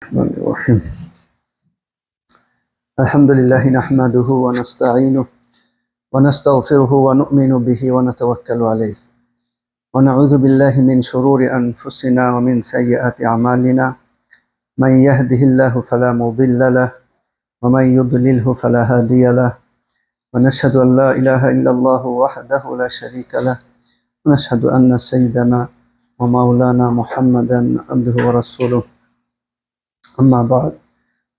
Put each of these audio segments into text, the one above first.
الرحمن الرحيم الحمد لله نحمده ونستعينه ونستغفره ونؤمن به ونتوكل عليه ونعوذ بالله من شرور أنفسنا ومن سيئات أعمالنا من يهده الله فلا مضل له ومن يضلله فلا هادي له ونشهد أن لا إله إلا الله وحده لا شريك له ونشهد أن سيدنا ومولانا محمدا عبده ورسوله أما بعد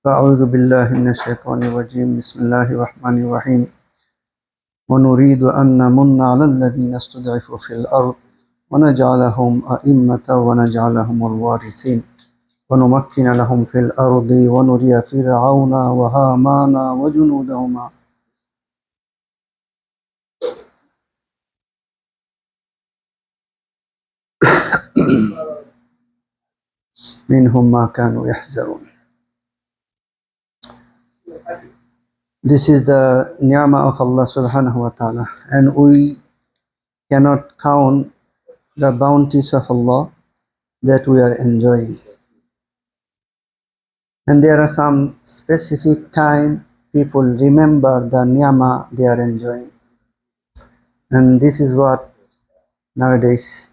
فأعوذ بالله من الشيطان الرجيم بسم الله الرحمن الرحيم ونريد أن نمن على الذين استضعفوا في الأرض ونجعلهم أئمة ونجعلهم الوارثين ونمكن لهم في الأرض ونري فرعون وهامان وجنودهما منهم ما كانوا يحذرون. This is the ni'mah of Allah subhanahu wa ta'ala, and we cannot count the bounties of Allah that we are enjoying. And there are some specific time people remember the ni'mah they are enjoying. And this is what nowadays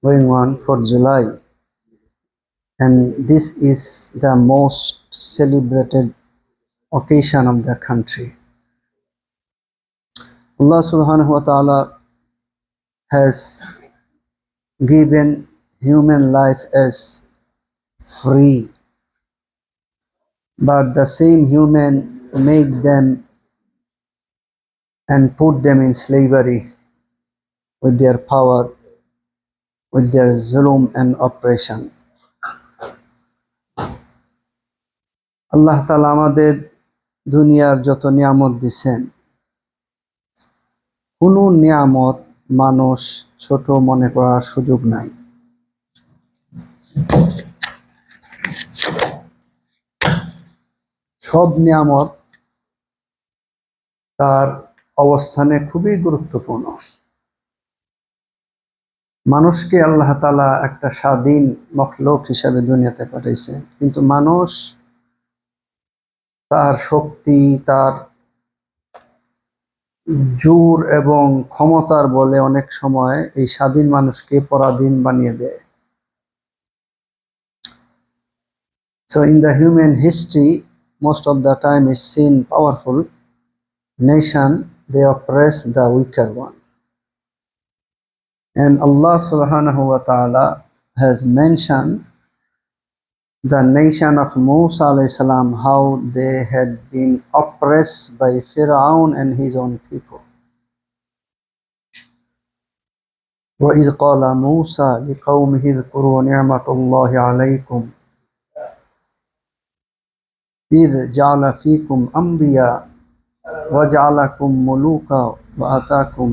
going on for July. And this is the most celebrated occasion of the country. Allah subhanahu wa ta'ala has given human life as free, but the same human made them and put them in slavery with their power, with their zulm and oppression. Allah ta'ala আমাদের দুনিয়ার যত নিয়ামত দিছেন, কোনো নিয়ামত মানুষ ছোট মনে করার সুযোগ নাই। সব নিয়ামত তার অবস্থানে খুবই গুরুত্বপূর্ণ। মানুষকে আল্লাহ তাআলা একটা স্বাধীন মখলুক হিসাবে দুনিয়াতে পাঠাইছেন, কিন্তু মানুষ তার শক্তি, তার জোর এবং ক্ষমতার বলে অনেক সময় এই স্বাধীন মানুষকে পরাধীন বানিয়ে দেয়। So in the human history, most of the time is seen powerful nation, they oppress the weaker one. And Allah subhanahu wa ta'ala has mentioned the nation of Musa alayhi salam, how they had been oppressed by Fir'aun and his own people. وَإِذْ قَالَ مُوسَى لِقَوْمِهِ اذْكُرُوا نِعْمَةَ اللَّهِ عَلَيْكُمْ إِذْ جَعَلَ فِيكُمْ أَنْبِيَاءَ وَجَعَلَكُمْ مُلُوكًا وَآتَاكُمْ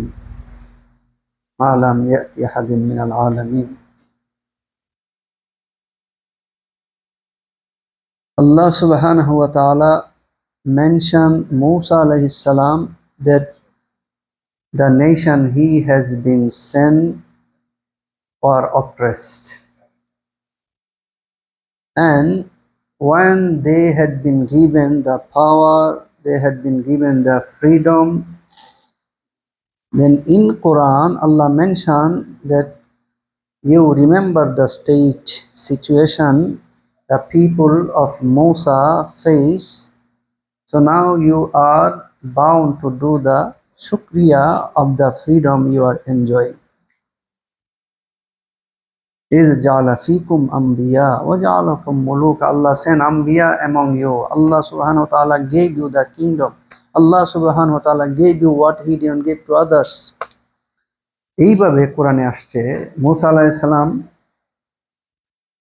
مَا لَمْ يَأْتِ أَحَدٍ مِنَ الْعَالَمِينَ. Allah subhanahu wa ta'ala mentioned Musa alayhi salam that the nation he has been sent or oppressed. And when they had been given the power, they had been given the freedom, then in Quran Allah mentioned that you remember the state situation the people of Musa face. So now you are bound to do the shukriya of the freedom you are enjoying. إِذْ جَعَلَ فِيكُمْ أَنْبِيَاءَ وَجَعَلَكُمْ مُلُوكًا. Allah sent Anbiya among you. Allah subhanahu wa ta'ala gave you the kingdom. Allah subhanahu wa ta'ala gave you what he didn't give to others. এইভাবে কোরআনে আসছে মুসা আলাইহিস সালাম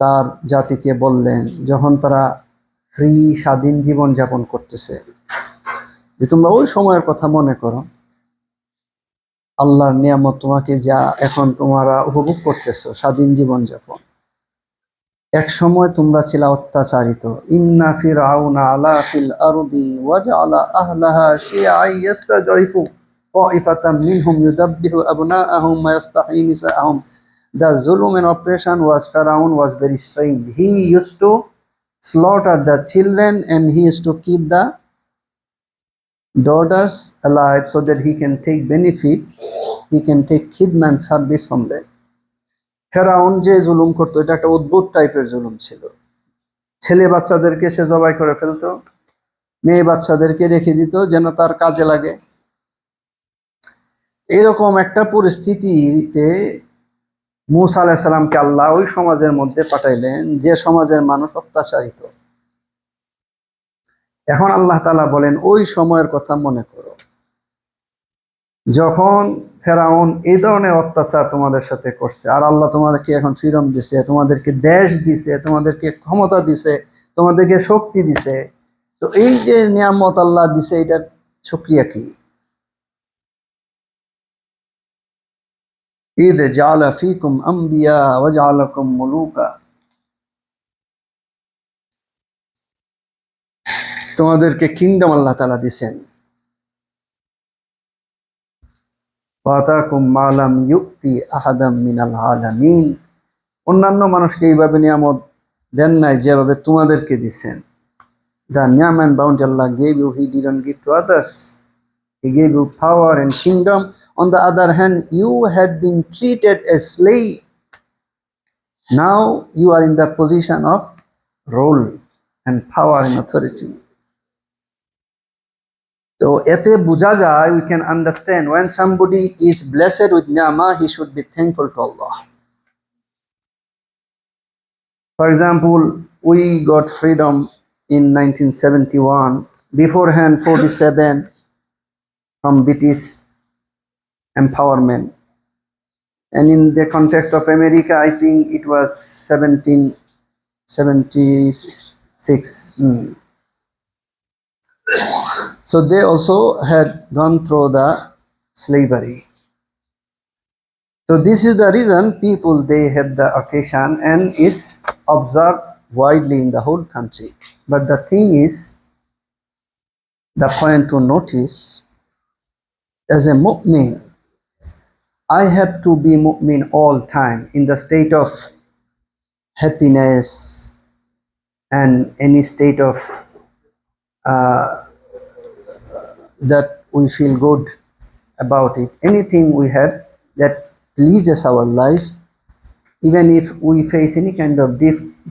তার জাতিকে বললেন, যখন তারা ফ্রি স্বাধীন জীবন যাপন করতেছে, যে তোমরা ওই সময়ের কথা মনে করো, আল্লাহর নিয়ামত তোমাকে যা এখন তোমরা উপভোগ করতেছো, স্বাধীন জীবন যাপন। এক সময় তোমরা ছিলা অত্যাচারিত। ইন্না ফিরআউনা আলা ফিল আরদি ওয়াজআলা আহলাহা শিয়া'আন ইয়াস্তাযইফু তা'iফাতাম মিনহুম ইউযাব্বিহু আবনাআহুম ওয়া ইয়াস্তাহয়ী নিসাআহুম. The zulm and oppression was Pharaoh was very strange. He used to slaughter the children and he is to keep the daughters alive so that he can take benefit, he can take khidmat service from them. ফেরাউন যে জুলুম করতো এটা একটা অদ্ভুত টাইপের জুলুম ছিল। ছেলে বাচ্চাদেরকে সে জবাই করে ফেলতো, মেয়ে বাচ্চাদেরকে রেখে দিত যেন তার কাজে লাগে। এরকম একটা পরিস্থিতিতে মূসা আলাইহিস সালামকে আল্লাহ ওই সমাজের মধ্যে পাঠাইলেন যে সমাজের মানুষ অত্যাচারিত। এখন আল্লাহ তাআলা বলেন ওই সময়ের কথা মনে করো যখন ফেরাউন এই ধরনের অত্যাচার তোমাদের সাথে করছে, আর আল্লাহ তোমাদেরকে এখন ফ্রিডম দিছে, তোমাদেরকে দেশ দিছে, তোমাদেরকে ক্ষমতা দিছে, তোমাদেরকে শক্তি দিছে। তো এই যে নিয়ামত আল্লাহ দিছে এটার শুকরিয়া কি? ঈদ জাআলা ফীকুম আমবিয়া ওয়া জাআলাকুম মুলুকা, তোমাদেরকে কিংডম আল্লাহ তাআলা দিছেন। ওয়াতাকুম মা লাম ইউতি আহাদাম মিনাল আলামিন, অন্যান্য মানুষকে এইভাবে নিয়ামত দেন নাই যেভাবে তোমাদেরকে দিছেন। The ni'am and bounty Allah gave you, He didn't give to others. He gave you power and kingdom. On the other hand, you had been treated as slave. Now you are in the position of role and power and authority. So এতে বোঝা যায়, we can understand when somebody is blessed with ni'mah, he should be thankful to Allah. For example, we got freedom in 1971, beforehand 47 from British empowerment, and in the context of America I think it was 1776. So they also had gone through the slavery. So this is the reason people they have the occasion and is observed widely in the whole country. But the thing is, the point to notice, as a mu'min, I have to be mu'min all time in the state of happiness and any state of that we feel good about it. Anything we have that pleases our life, even if we face any kind of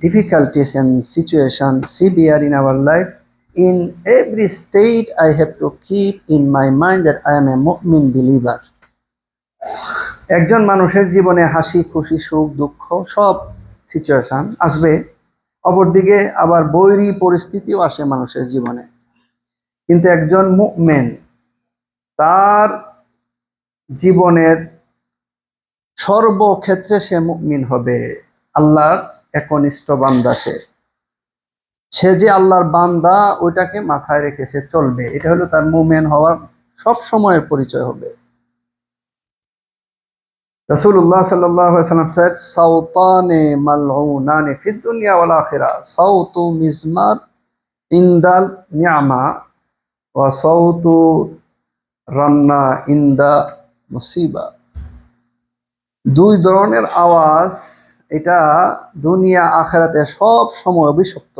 difficulties and situation severe in our life, in every state I have to keep in my mind that I am a mu'min believer. একজন মানুষের জীবনে হাসি খুশি সুখ দুঃখ সব situation আসবে, অপরদিকে আবার বৈরী পরিস্থিতিও আসে মানুষের জীবনে, কিন্তু একজন মুমিন তার জীবনের সর্বক্ষেত্রে সে মুমিন হবে, আল্লাহর একনিষ্ঠ বান্দা। সে যে আল্লাহর বান্দা ওইটাকে মাথায় রেখে সে চলবে, এটা হলো তার মুমিন হওয়ার সব সময়ের পরিচয় হবে। রাসূলুল্লাহ সাল্লাল্লাহু আলাইহি ওয়াসাল্লাম said, সাউতানে মালউনানে ফিদ দুনিয়া ওয়াল আখিরা, সাউতু মিজমার ইনদাল নি'মা ওয়া সাউতু রান্না ইনদা মুসিবা। দুই ধরনের আওয়াজ এটা দুনিয়া আখিরাতে সব সময় অভিশপ্ত।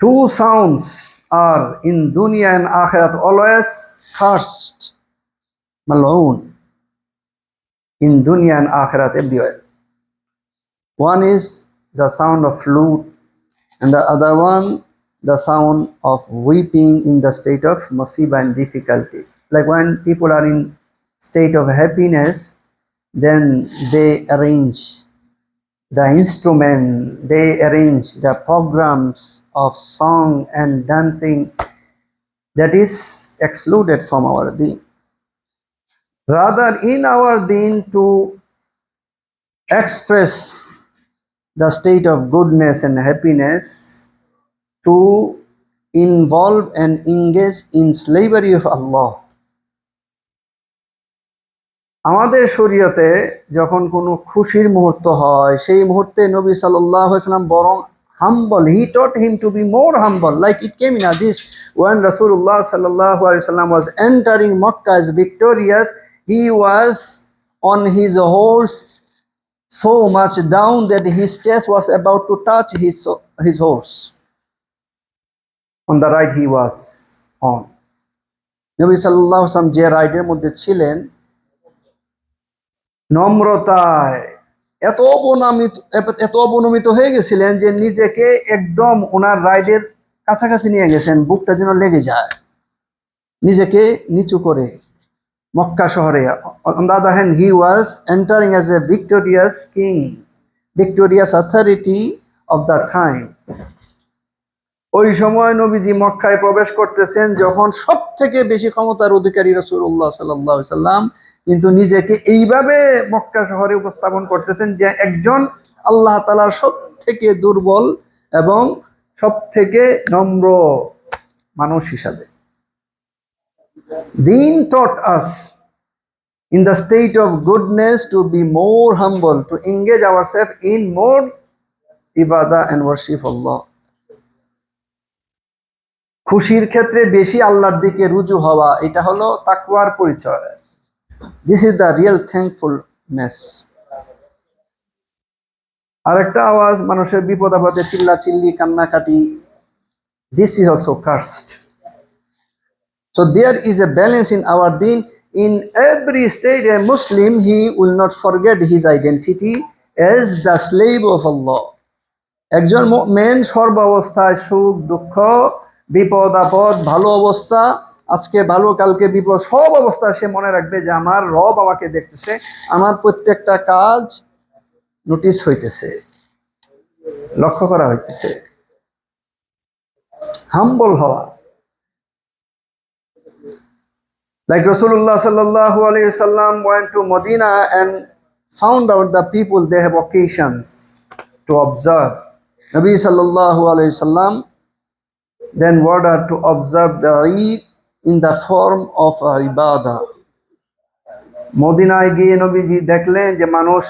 Two sounds are in dunya and akhirat always cursed, mal'oon, in dunya and akhirat everywhere. One is the sound of flute and the other one the sound of weeping in the state of musibah and difficulties. Like when people are in state of happiness, then they arrange the instrument, they arrange the programs of song and dancing that is excluded from our deen. Rather, in our deen, to express the state of goodness and happiness, to involve and engage in slavery of Allah. আমাদের শরীয়তে যখন কোনো খুশির মুহূর্ত হয় সেই মুহূর্তে নবী সাল্লাল্লাহু আলাইহি ওয়াসাল্লাম বরং humble, he taught him to be more humble. Like it came in hadith, when Rasulullah sallallahu alaihi wasallam was entering Makkah as victorious, he was on his horse so much down that his chest was about to touch his horse on the ride he was on. নবী সাল্লাল্লাহু আলাইহি ওয়াসাল্লাম যে রাইডের মধ্যে ছিলেন, নম্রতায় এত অবনমিত হয়ে গেছিলেন যে নিজেকে একদম ওনার রাইডের কাছাকাছি নিয়ে গেছেন, বুকটা যেন লেগে যায়, নিজেকে নিচু করে মক্কা শহরে। On the other hand, he was entering as a victorious king, victorious authority of the time. ওই সময় নবীজি মক্কায় প্রবেশ করতেছেন যখন সব থেকে বেশি ক্ষমতার অধিকারী রাসূলুল্লাহ সাল্লাল্লাহু আলাইহি সাল্লাম, কিন্তু নিজেকে এইভাবে মক্কা শহরে উপস্থাপন করতেছেন যে একজন আল্লাহ তাআলার সব থেকে দুর্বল এবং সব থেকে নম্র মানুষ হিসাবে। Deen taught us in the state of goodness to be more humble, to engage ourselves in more ibadah and worship Allah. খুশির ক্ষেত্রে বেশি আল্লাহর দিকে রুজু হওয়া, এটা হলো তাকওয়ার পরিচয়। This is the real থ্যাঙ্কফুলনেস। আরেকটা আওয়াজ মানুষের বিপদ আপদে চিল্লাচিল্লি কান্নাকাটি, this is also cursed. So there is a balance in our deen. In every state, a Muslim, he will not forget his identity as the slave of Allah. একজন মুমিন সর্বাবস্থায় সুখ দুঃখ বিপদ আপদ ভালো অবস্থা, আজকে ভালো কালকে বিপদ, সব অবস্থায় সে মনে রাখবে যে আমার রব আমাকে দেখতেছে, আমার প্রত্যেকটা কাজ নোটিস হইতেছে, লক্ষ্য করা হইতেছে। হাম্বল হওয়া, like Rasulullah sallallahu alaihi wasallam went to Medina and found out the people they have occasions to observe. Nabi sallallahu alaihi wasallam then ordered to observe the Eid in the form of ibadah. মদিনায় গিয়ে নবীজি দেখলেন যে মানুষ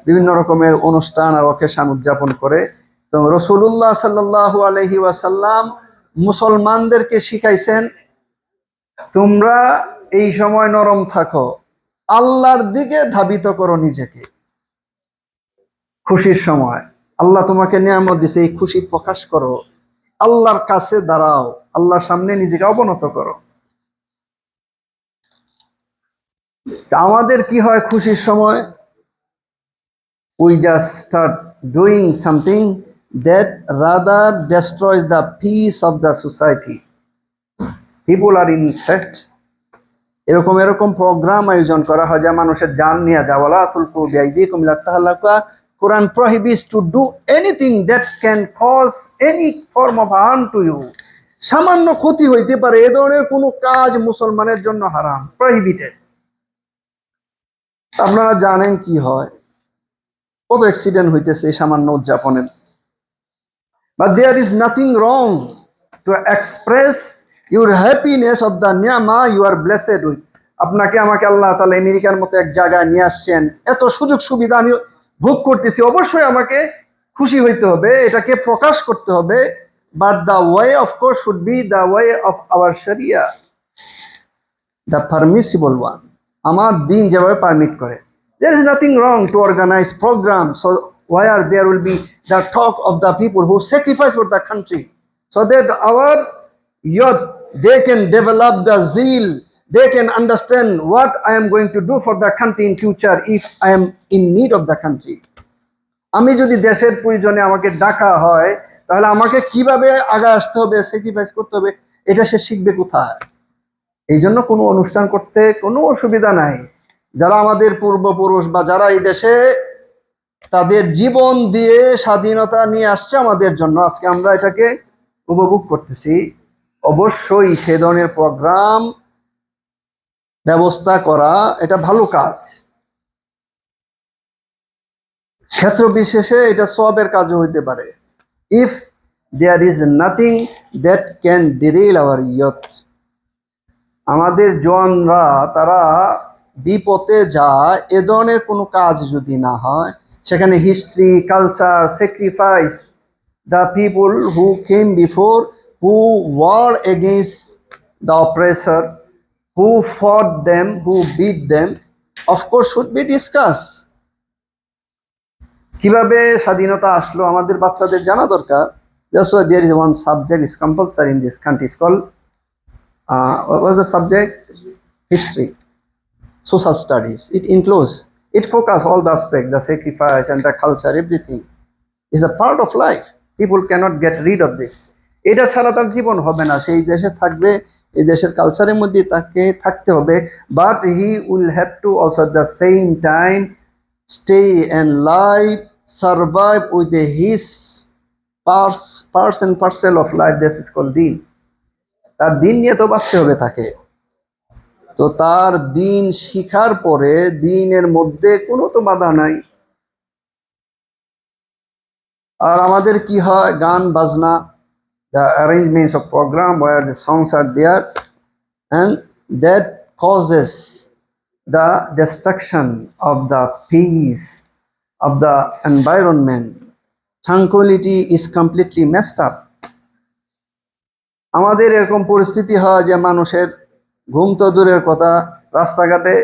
বিভিন্ন রকমের অনুষ্ঠান আর occasion উদযাপন করে, তো রাসূলুল্লাহ সাল্লাল্লাহু আলাইহি ওয়াসাল্লাম মুসলমানদেরকে শিখাইছেন, তোমরা এই সময় নরম থাকো, আল্লাহর দিকে ধাবিত করো নিজেকে। খুশির সময় আল্লাহ তোমাকে নিয়ামত দিছে, এই খুশি প্রকাশ করো, আল্লাহর কাছে দাঁড়াও, আল্লাহর সামনে নিজেকে অবনত করো। আমাদের কি হয় খুশির সময়? We just start doing something that rather destroys the peace of the society. People are in threat. এরকম প্রোগ্রাম আয়োজন করা হয় যা মানুষের জান নিয়ে যাওয়া, ওয়ালা তুলকু বিআইদিকুম ইলা তাহলাকা। Quran prohibits to do anything that can cause any form of harm to you. সামান্য ক্ষতি হইতে পারে, এ ধরনের কোনো কাজ মুসলমানের জন্য হারাম, প্রহিবিটেড। আপনারা জানেন কি হয়, কত অ্যাক্সিডেন্ট হইতেছে সামান্য উদযাপনের। But there is nothing wrong to express your happiness of the ni'ma you are blessed with. আপনাকে আমাকে আল্লাহ তাআলা আমেরিকার মতো এক জায়গায় নিয়ে আসছেন, এত সুযোগ সুবিধা আমি ভোগ করতেছি, অবশ্যই আমাকে খুশি হইতে হবে, এটাকে প্রকাশ করতে হবে। But the way of course should be the way of our শরিয়া, দ্য পারমিসিবল ওয়ান, আমার দিন যেভাবে পারমিট করে। There is nothing wrong to organize programs so where there will be the talk of the people who sacrifice for the country, so that our youth, they can develop the zeal, they can understand what I am going to do for the country in future if I am in need of the country. আমি যদি দেশের প্রয়োজনে আমাকে ডাকা হয়, তাহলে আমাকে কিভাবে আগে আসতে হবে, স্যাক্রিফাইস করতে হবে, এটা সে শিখবে কোথায়? এই জন্য কোনো অনুষ্ঠান করতে কোনো অসুবিধা নাই। যারা আমাদের পূর্বপুরুষ বা যারা এই দেশে তাদের জীবন দিয়ে স্বাধীনতা নিয়ে আসছে আমাদের জন্য, আজকে আমরা এটাকে উপভোগ করতেছি, অবশ্যই সে ধরনের প্রোগ্রাম ব্যবস্থা করা এটা ভালো কাজ। ক্ষেত্র বিশেষে এটা সওয়াবের কাজও হইতে পারে। If there is nothing that can derail our youth, আমাদের জওয়ানরা তারা বিপথে যায়, এ ধরনের কোনো কাজ যদি না হয়, সেখানে history, culture, sacrifice, the people who came before, who were against the oppressor, who fought them, who beat them, of course should be discussed. কিভাবে স্বাধীনতা আসলো আমাদের বাচ্চাদের জানা দরকার। That's why there is one subject is compulsory in this country. It's called what was the subject? History, social studies. It includes, it focuses all the aspects, the sacrifice and the culture, everything is a part of life. People cannot get rid of this. এটা ছাড়া তার জীবন হবে না, সেই দেশে থাকবে, এই দেশের কালচারের মধ্যে তাকে থাকতে হবে, but he will have to also at the same time stay and live, survive with his parts and parcel of life. This is called din. তার দিন নিয়ে তো বাঁচতে হবে তাকে। তো তার দিন শিখার পরে দিনের মধ্যে কোনো তো বাধা নাই। আর আমাদের কি হয়, গান বাজনা, the arrangements of program where the songs are there, and that causes the destruction of the peace of the environment. Tranquility is completely messed up. আমাদের এরকম পরিস্থিতি হয় যে মানুষের ঘুম তো দূরের কথা, রাস্তাঘাটে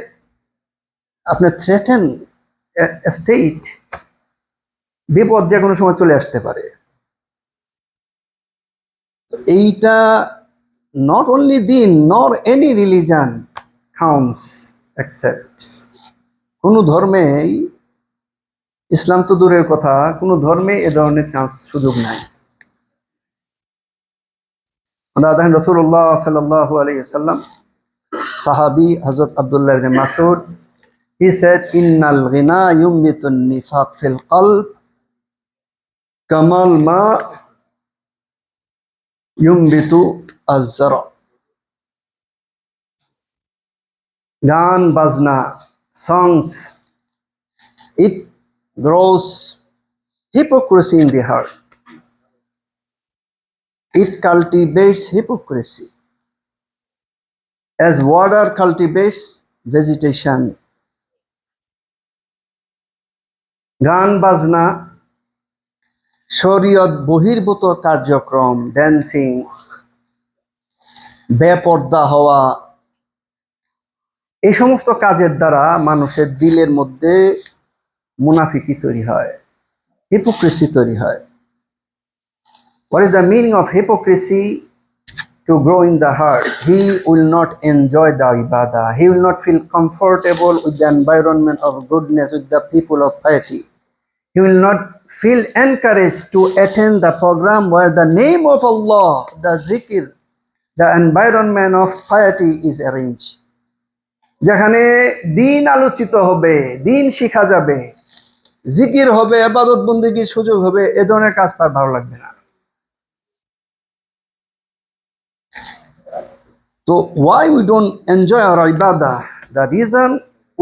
আপনি থ্রেটেন স্টেট, বিপদ যে কোনো সময় চলে আসতে পারে। এইটা not only din nor any religion counts accepts. কোনো ধর্মেই, ইসলাম তো দূরের কথা, কোনো ধর্মে এ ধরনের চান্স সুযোগ নাই। দেখেন রাসূলুল্লাহ সাল্লাল্লাহু আলাইহি ওয়াসাল্লাম, সাহাবী হযরত আব্দুল্লাহ ইবনে Masud, he said innal ghina yumbitu an-nifaq fil qalb kamal ma yumbitu az-zara. গান বাজনা, songs, it grows hypocrisy in the heart. It cultivates hypocrisy as water cultivates vegetation. গান বাজনা, শরীয়ত বহির্ভূত কার্যক্রম, ড্যান্সিং, বেপর্দা হওয়া, এই সমস্ত কাজের দ্বারা মানুষের দিলের মধ্যে মুনাফিকি তৈরি হয়, হিপোক্রেসি তৈরি হয়। What is the meaning of hypocrisy? To grow in the heart. He will not enjoy the ibadah. He will not feel comfortable with the environment of goodness, with the people of piety. He will not feel encouraged to attend the program where the name of Allah, the zikr, the environment of piety is arranged. যেখানে দিন আলোচিত হবে, দিন শিখা যাবে, জিকির হবে, ইবাদত বন্দেগীর সুযোগ হবে, এ ধরনের কাজ তার ভালো লাগবে না। So why we don't enjoy our ibadah? The reason,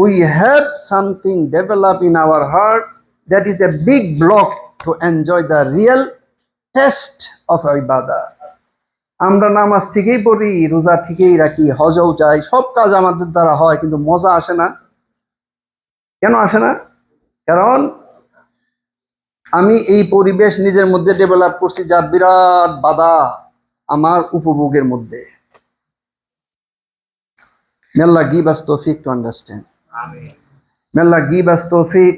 we have something developed in our heart that is a big block to enjoy the real test of ibadah. আমরা নামাজ ঠিকই পড়ি, রোজা ঠিকই রাখি, হজও যাই, সব কাজ আমাদের দ্বারা হয়, কিন্তু মজা আসে না। কেন আসে না? কারণ আমি এই পরিবেশ নিজের মধ্যে ডেভেলপ করছি যা বিরাট বাধা আমার উপভোগের মধ্যে। May Allah give us tawfiq to understand. Amen. May Allah give us tawfiq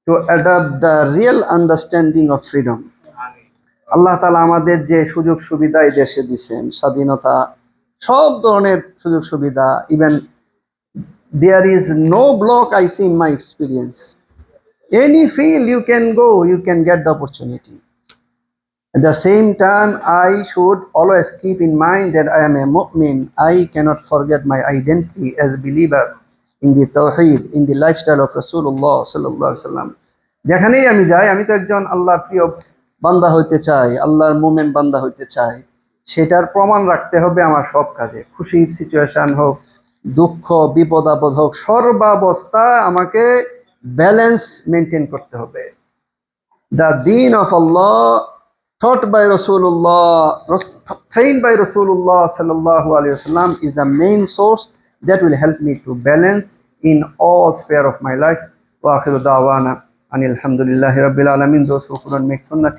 to adopt the real understanding of freedom. আল্লাহ তাআলা আমাদের যে সুযোগ সুবিধা এই দেশে দিয়েছেন, স্বাধীনতা, সব ধরনের সুযোগ সুবিধা, even there is no block I see in my experience. Any field you can go, you can get the opportunity. At the same time, I should always keep in mind that I am a mu'min. I cannot forget my identity as a believer in the tawheed, in the lifestyle of Rasulullah sallallahu alaihi wasallam. যেখানেই আমি যাই, আমি তো একজন আল্লাহর প্রিয় বান্দা হইতে চাই, আল্লাহর মুমিন বান্দা হইতে চাই। সেটার প্রমাণ রাখতে হবে আমার সব কাজে, খুশির সিচুয়েশন হোক, দুঃখ বিপদ আপদ হোক, সর্বাবস্থা আমাকে ব্যালেন্স মেনটেন করতে হবে। The deen of Allah taught by Rasulullah, trained by Rasulullah sallallahu alaihi wasallam is the main source that will help me to balance in all sphere of my life. Wa akhiru da'wana anil hamdulillahi rabbil alamin. Those who couldn't make sunnah